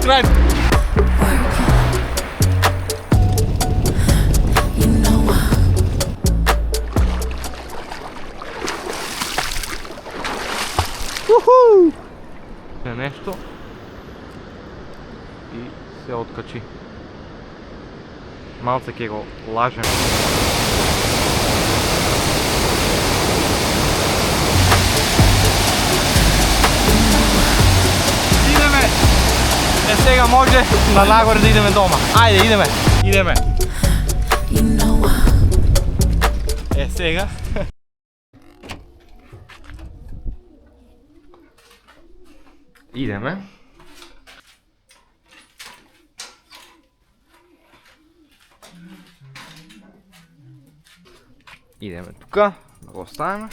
subscribe. Е нешто и се откачи. Малце ќе го лажем. Идеме! Е сега може на нагоре да идеме дома. Ајде, идеме! Идеме! Е сега идеме. Идеме тука, да го оставиме.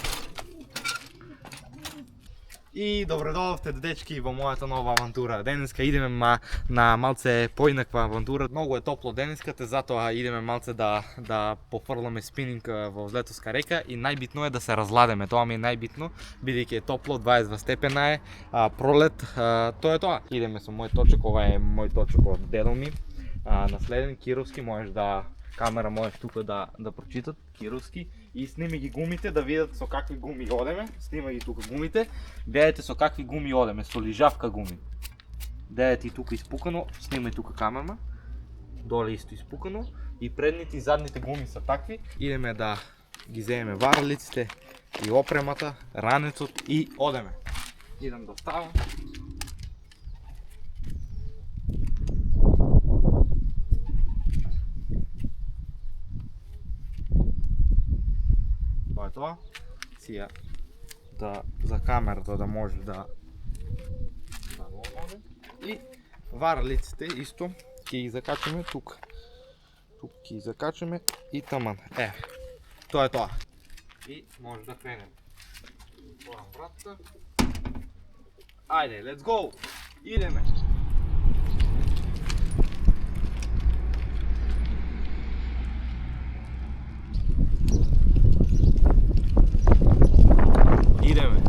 И добре дојдовте, дечки, во мојата нова авантура. Денеска идеме на малце поинаква авантура. Многу е топло денеската, затоа идеме малце да пофрламе спининг во Злетовска река и најбитно е да се разладеме. Тоа ми е најбитно, бидејќи е топло, 22 степена е, пролет, тоа е тоа. Идеме со мој точок, ова е мој точок од дедо ми, наследен кировски, можеш да камера можеш тука да прочитат кировски и снима ги гумите да видат со какви гуми одеме. Снима ги тука гумите. Гледате со какви гуми одеме, со лижавка гуми. Гледате и тука испукано, снима и тука камера. Доле исто испукано и предните и задните гуми се такви. Идеме да ги земеме варалиците и опремата, ранецот и одеме. Идам да ставам. Тоа е тоа. Сија за камерата да може да оде. И варалиците исто ќе ги закачаме тука. Тука ќе ги закачаме и таман. Тоа е тоа. И може да кренеме. Отворам вратата. Ајде, let's go! Идеме! Идеме.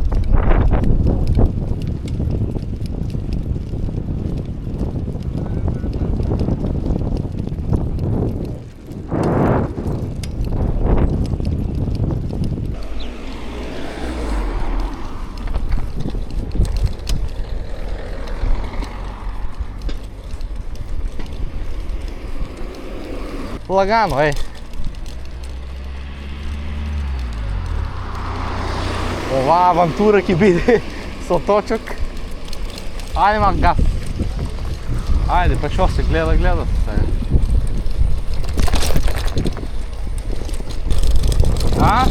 Лагано, Оваа авантура ќе биде со точок. Ајде мак газ. Ајде, па шо се гледа сега.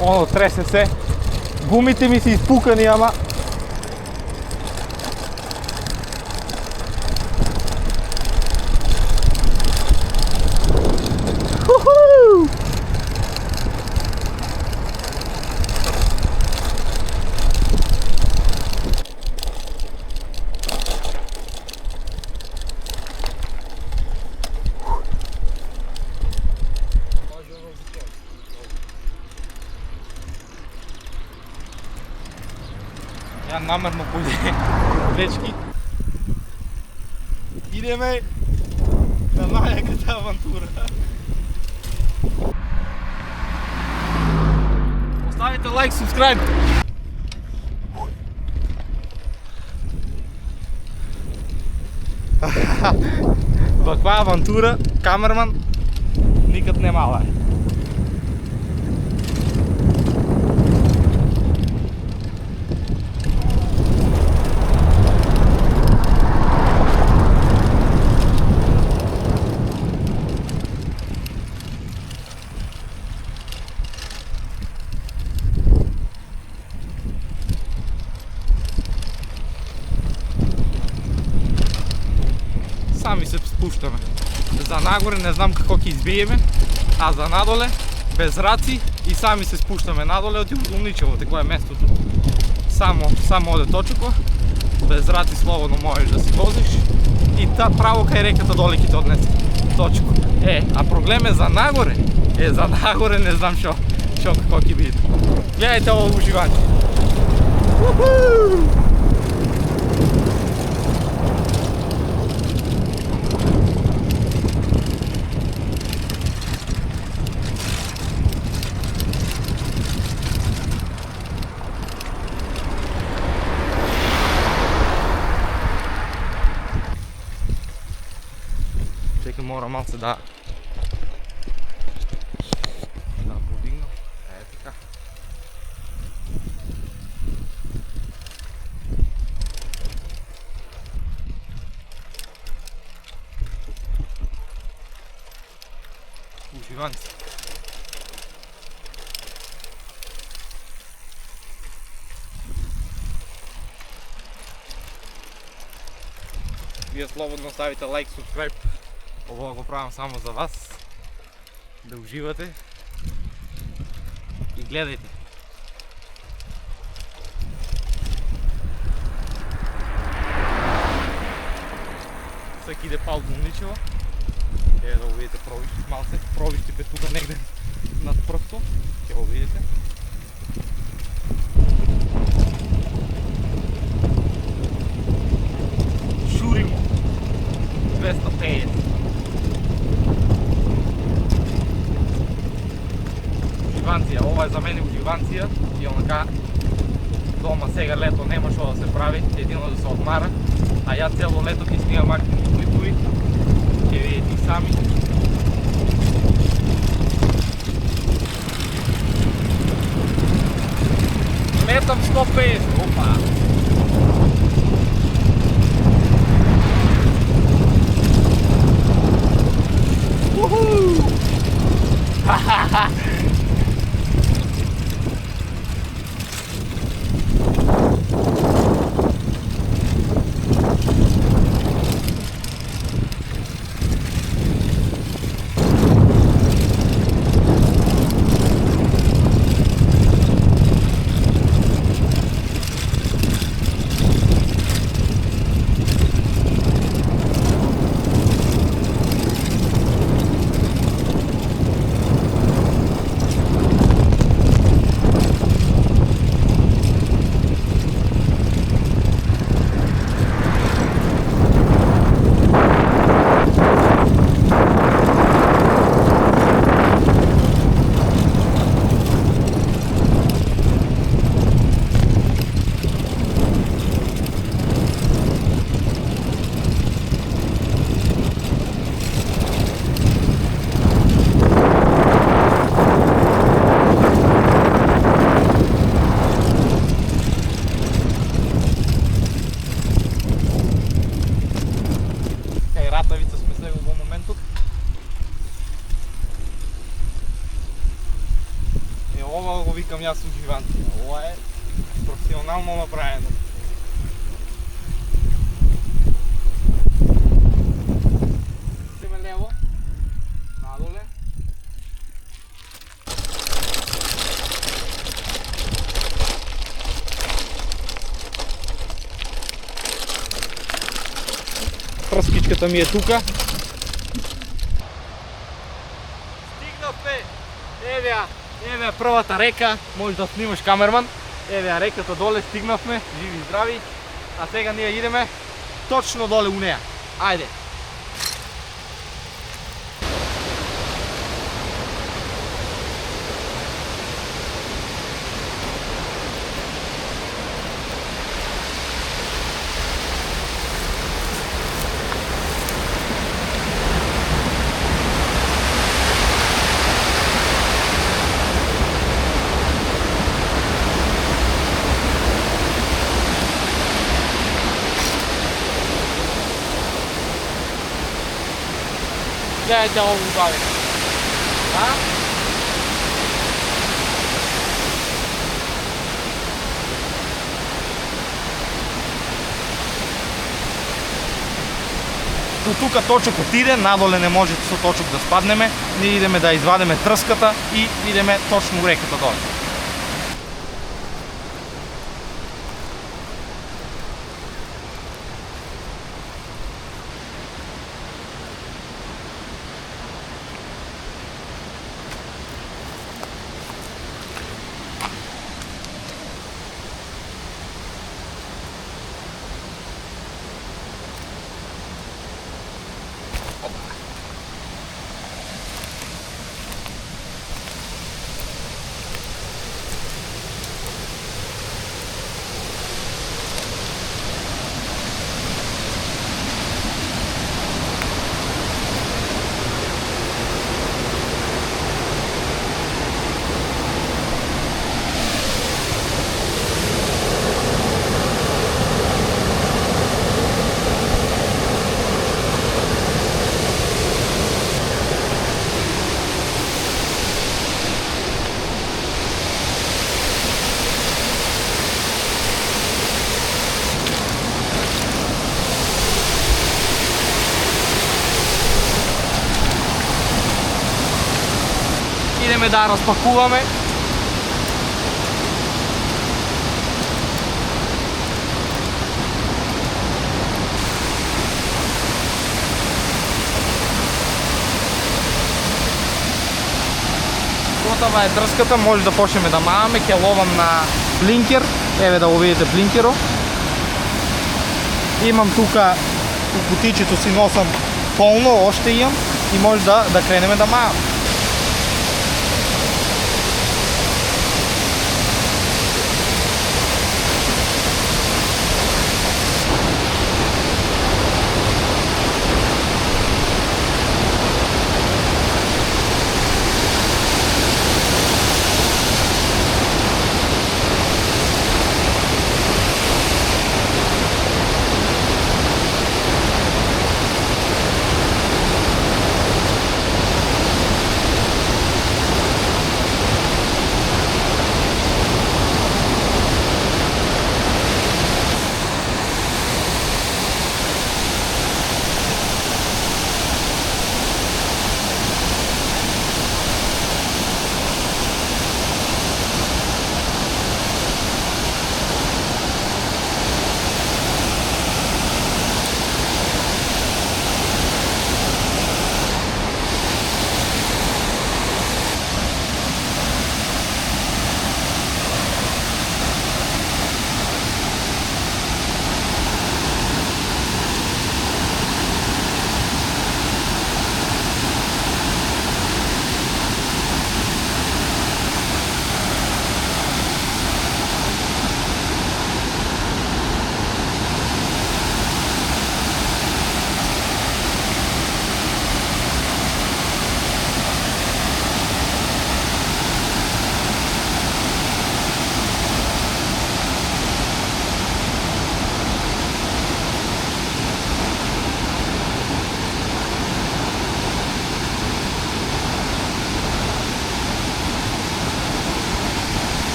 Оно тресе се. Гумите ми се испукани, ама ја намерно појде, дечки. Идеме на најаката авантура. Оставите лайк, subscribe. Ваква авантура, камерман, никад не мала е. Сами се спуштаме. За нагоре не знам како ќе избиеме, а за надоле без раци и сами се спуштаме надоле од Лумничево, такво е местото. Само оде точоко, без раци слободно можеш да си возиш и право кај реката доле ќе те однесе точко. А проблем е за нагоре. За нагоре не знам шо како ќе биде. Гледајте ово уживање. мора малце да подигнам. Така. Уживанци. Вие слободно ставите лайк, subscribe. Ова го правам само за вас. Да уживате. И гледајте. Сак иде пал Дуничева. Е да го видите провишти малце. Провишти пе тука негде над првто. Ќе го видите. Шуримо. 250. Уживанција, ова е за мене уживанција и онака дома сега лето нема што да се прави, едино да се одмара, а ја цело лето ќе снимам активни клипови, ќе видите и сами. Летам 150, опа! Ова го викам јас уживанција. Ова е професионално направено. Идеме лево, надоле. Прскичката ми е тука. Стигнавме! Еве ја! Еве ја првата река, може да снимаш камерман. Еве ја реката доле, стигнавме, живи и здрави. А сега ние идеме точно доле у неја. Ајде! Гледайте ово убави. А? До тука точокот иде, надоле не може со точок да спаднеме. Ние идеме да извадиме трската и идеме точно у реката доле. идеме да распакуваме. Готова е дрската, може да почнеме да маваме, ќе ловам на блинкер, еве да го видите блинкерот. Имам тука у кутичето си носам полно, още имам и може да кренеме да маваме.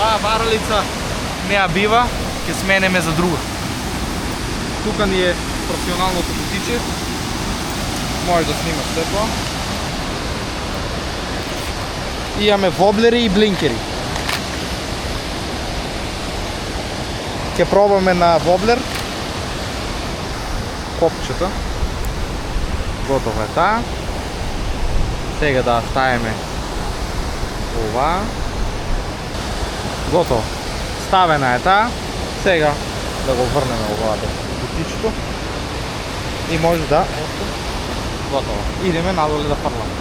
Оваа варалица не ја бива, ќе сменеме за друга. Тука ни е професионалното кутиче. Може да снимаш светло. Имаме воблери и блинкери. Ќе пробаме на воблер. Копчета. Готова е таа. Сега да ставиме ова. Готово. Ставена е таа. Сега да го врнеме оваа кутичето. И може да... Готово. Идеме надоле да фрламе.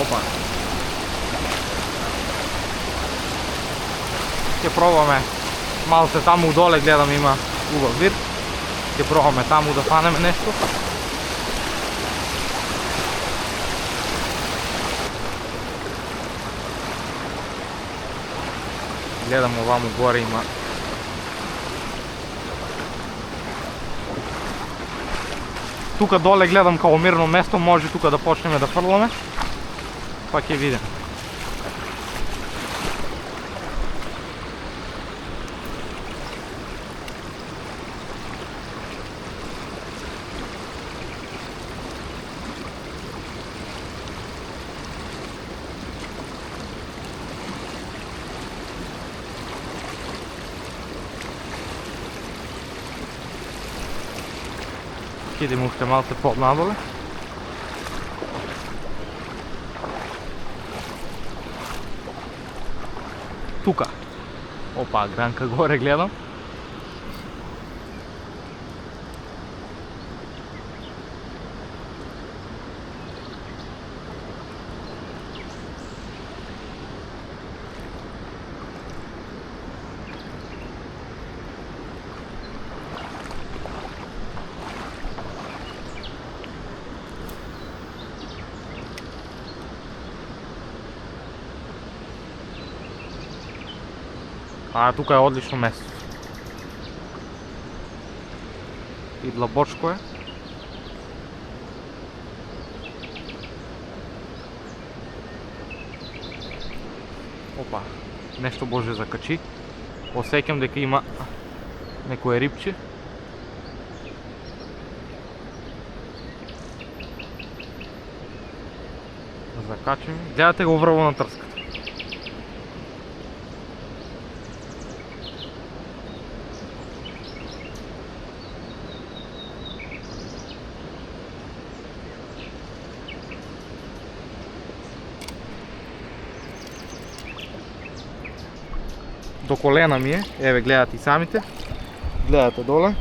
Опа. Ќе пробаме малце таму доле, гледам има убав вир. Ќе пробаме таму да фанеме нешто. Гледам оваму горе има тука доле гледам као мирно место, може тука да почнеме да фрламе. Па ќе видиме. Идеме уште малце поднадоле. Тука. Опа, гранка горе гледам. А тука е одлично место. И длабочко е. Опа, нешто Боже закачи. Осеќам дека има некое рибче. Закачим. Гледате го врво на трската. До колена ми е, еве гледате и самите. Гледате доле.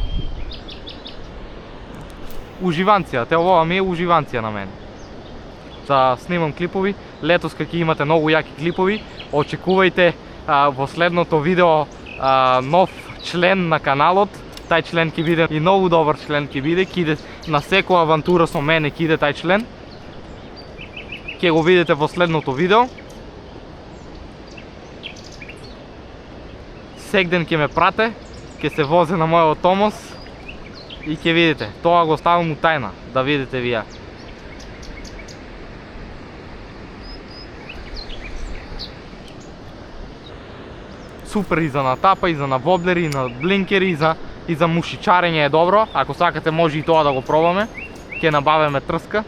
Уживанција, те ова ми е уживанција на мене. Да снимам клипови, летос ќе имате многу јаки клипови, очекувајте во следното видео нов член на каналот. Тај член ќе биде и многу добар член ќе биде, на секоја авантура со мене ќе иде тај член. Ќе го видите во следното видео. Секден ќе ме прате, ќе се возе на мојот Томос и ќе видите. Тоа го ставам у тајна, да видите вие. Супер и за натапа, и за навоблери, и на блинкери, и за мушичарење е добро. Ако сакате може и тоа да го пробаме. Ќе набавиме трска.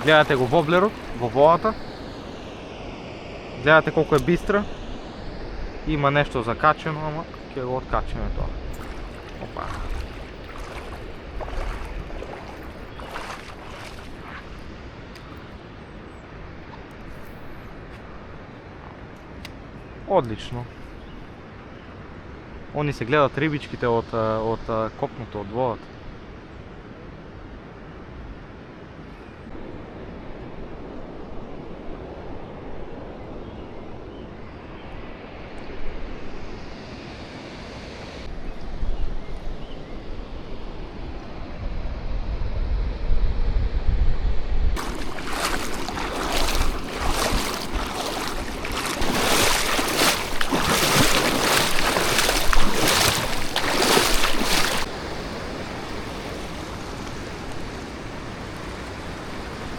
Гледате го воблерот во воата. Гледате колку е бистра. Има нешто закачено, ама ќе го откачиме тоа. Опа. Одлично. Они се гледат рибичките од копното, од водата.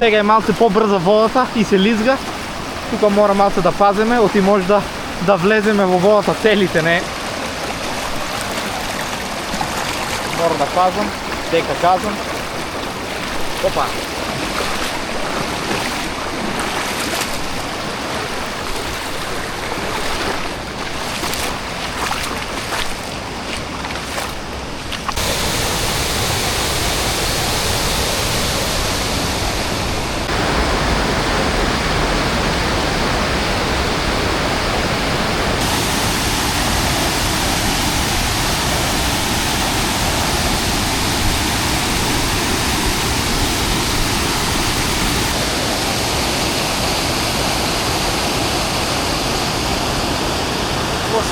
Сега е малце по-брза водата и се лизга. Тука мора малце да пазиме, оти може да влеземе во водата целите, не. Мора да пазам, дека казам. Опа.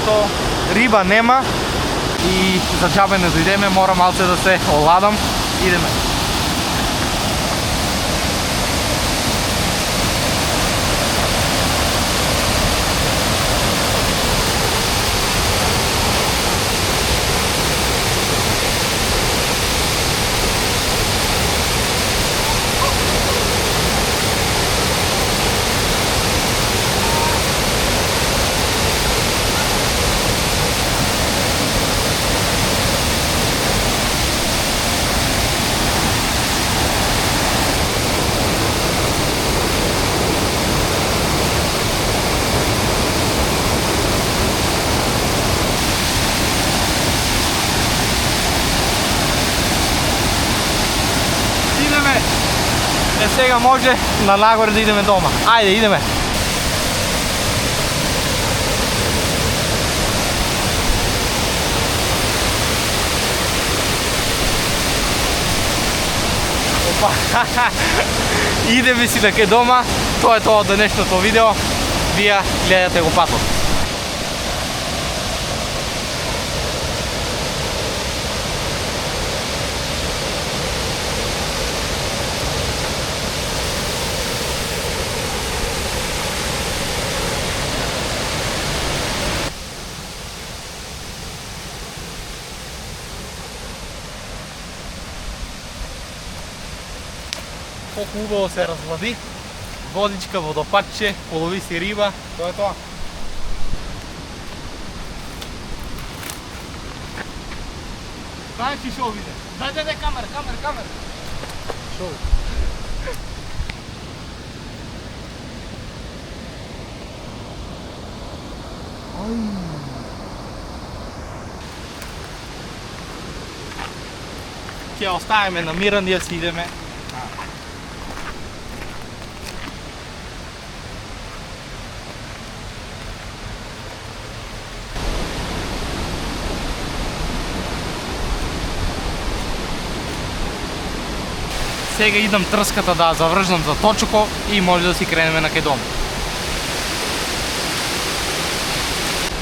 Што риба нема и за џабе не дојдеме, мора малце да се оладам. Идеме. Сега може на нагоре да идеме дома. Ајде, идеме. Идеме си на кај дома. Тоа е тоа од денешното видео. Вие гледате го патот. Колку убаво се развлади, водичка, водопадче, полови си риба, тоа е тоа. Дај ти шо виде, дај камера. Шо виде? Ќе оставиме на миран, ние си идеме. Сега идам трската да завржам за точоко и може да си кренеме на кај дом.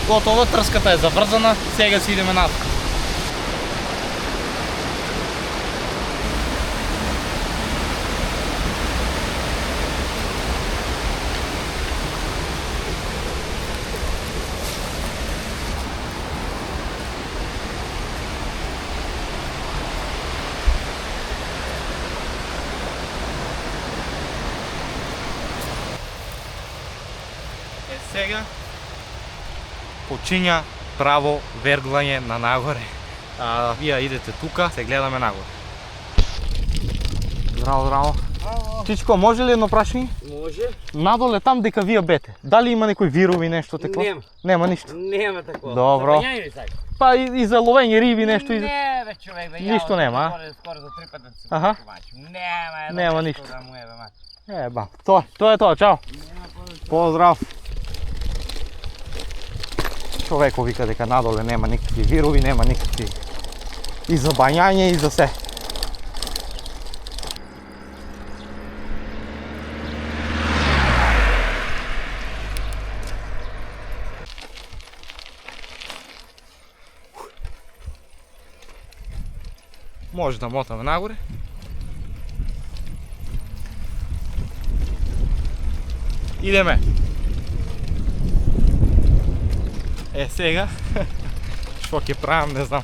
Готово, трската е заврзана, сега си идеме назад. Сега почиња право верглање на нагоре. Вие идете тука, се гледаме нагоре. Здраво. Чичко, може ли едно прашање? Може. Надоле там дека вие бете, дали има некои вирови, нешто такво? Нема. Нема ништо? Нема такова. Добро. За бањање ли сакаш? Па и за ловење риби нешто? Не бе човек, бе. Ништо нема, а? Скоро за 3 пати се Аха. Нема ништо. Еба, тоа е тоа, чао. Поздрав. Човеко вика дека надоле нема никакви вирови, нема никакви и за бањање и за се. Може да мотаме нагоре. Идеме. Сега, што ќе правам, не знам.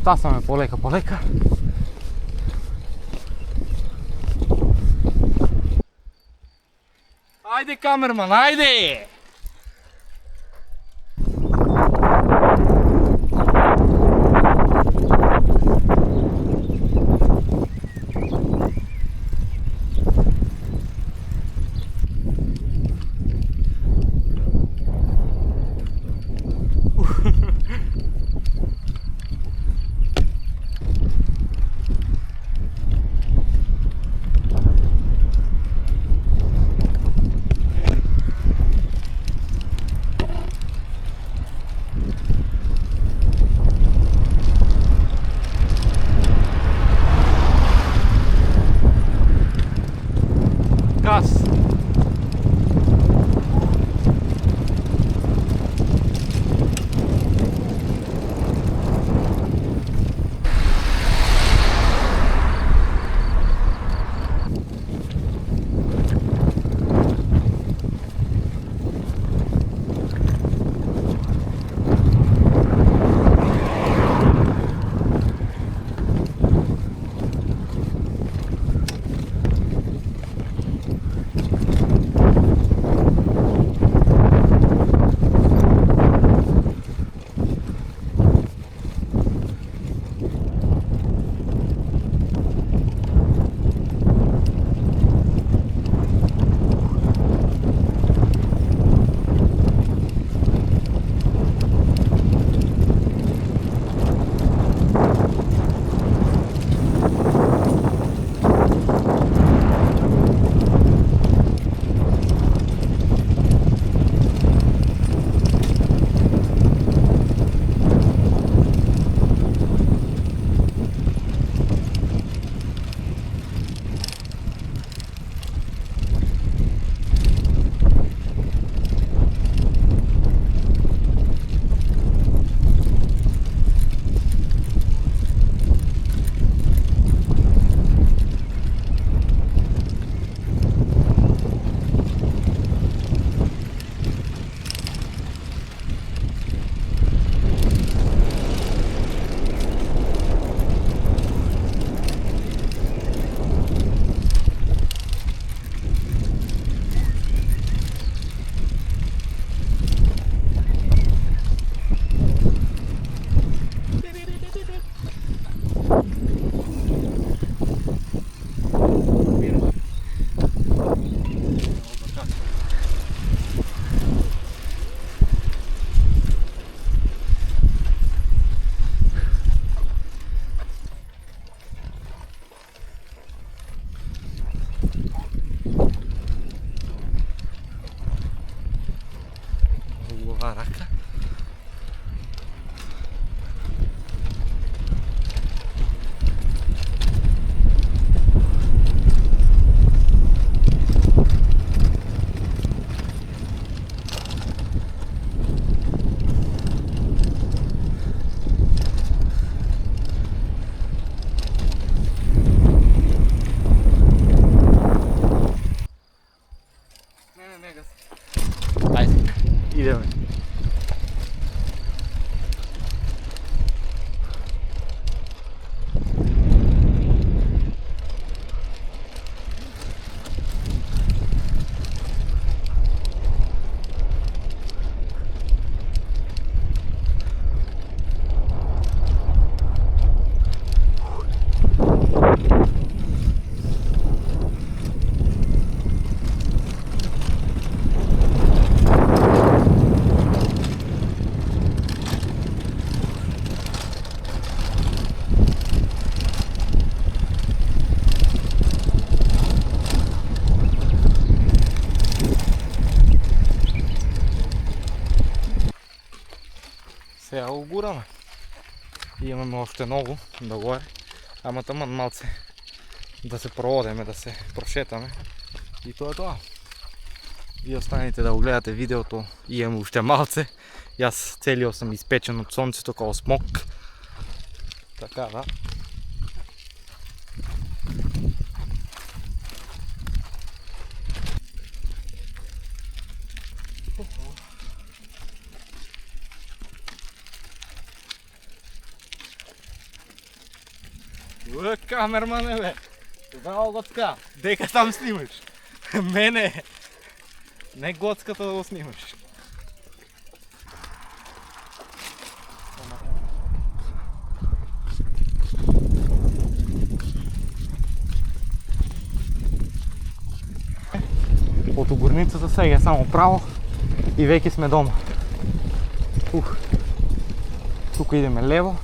Стасаме полека. Ајде камерман, ајде! оваа рака. Не газ. Ајде, идеме. Сега го гураме. Имаме още много догоре, ама таман малце да се проодеме, да се прошетаме. И тоа е тоа. И останете да го гледате видеото, имаме уште малце. Јас целиот сам испечен од сонцето као смок. Така да. Камермане бе, здраво Гоцка, дека там снимаш? Мене, не Гоцката да го снимаш. Од горницата сега е само право и веќе сме дома. Тука идеме лево.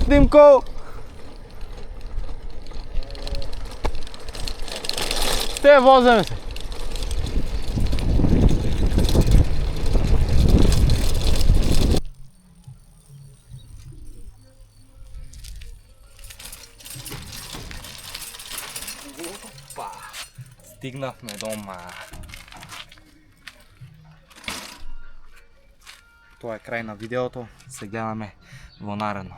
Димко! Те воземе се! Опа! Стигнавме дома! Тоа е крај на видеото, се гледаме во наредно.